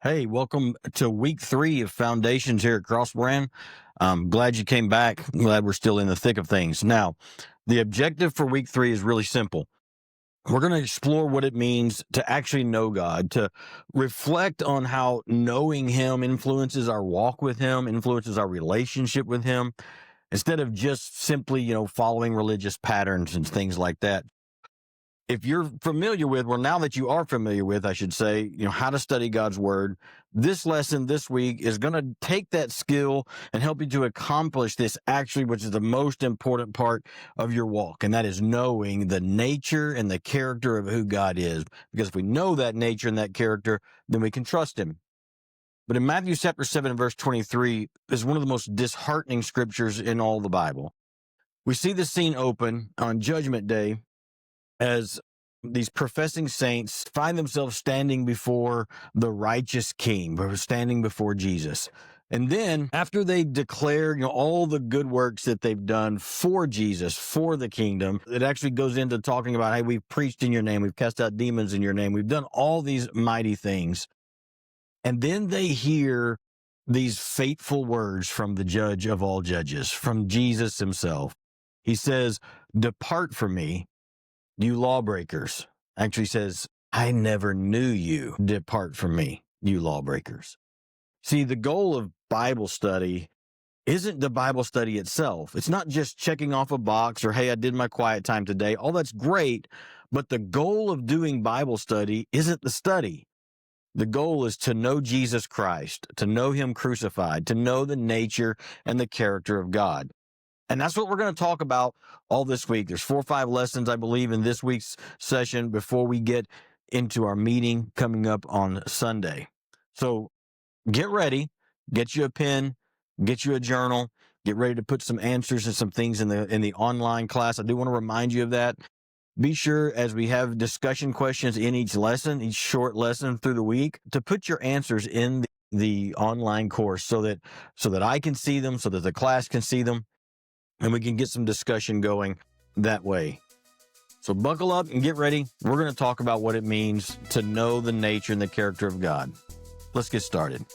Hey, welcome to week 3 of Foundations here at Crossbrand. I'm glad you came back. I'm glad we're still in the thick of things. Now, the objective for week 3 is really simple. We're going to explore what it means to actually know God, to reflect on how knowing Him influences our walk with Him, influences our relationship with Him, instead of just simply, following religious patterns and things like that. If you're familiar with, well, now that you are familiar with, I should say, how to study God's word, this lesson this week is going to take that skill and help you to accomplish this actually, which is the most important part of your walk. And that is knowing the nature and the character of who God is. Because if we know that nature and that character, then we can trust Him. But in Matthew chapter 7 and verse 23 is one of the most disheartening scriptures in all the Bible. We see the scene open on Judgment Day as these professing saints find themselves standing before the righteous king, or standing before Jesus. And then after they declare, all the good works that they've done for Jesus, for the kingdom, it actually goes into talking about, hey, we've preached in your name, we've cast out demons in your name, we've done all these mighty things. And then they hear these fateful words from the judge of all judges, from Jesus himself. He says, "Depart from me, you lawbreakers." Actually says, "I never knew you. Depart from me, you lawbreakers." See, the goal of Bible study isn't the Bible study itself. It's not just checking off a box or, hey, I did my quiet time today. All that's great. But the goal of doing Bible study isn't the study. The goal is to know Jesus Christ, to know Him crucified, to know the nature and the character of God. And that's what we're going to talk about all this week. There's 4 or 5 lessons, I believe, in this week's session before we get into our meeting coming up on Sunday. So get ready, get you a pen, get you a journal, get ready to put some answers and some things in the online class. I do want to remind you of that. Be sure, as we have discussion questions in each lesson, each short lesson through the week, to put your answers in the online course so that I can see them, so that the class can see them, and we can get some discussion going that way. So buckle up and get ready. We're going to talk about what it means to know the nature and the character of God. Let's get started.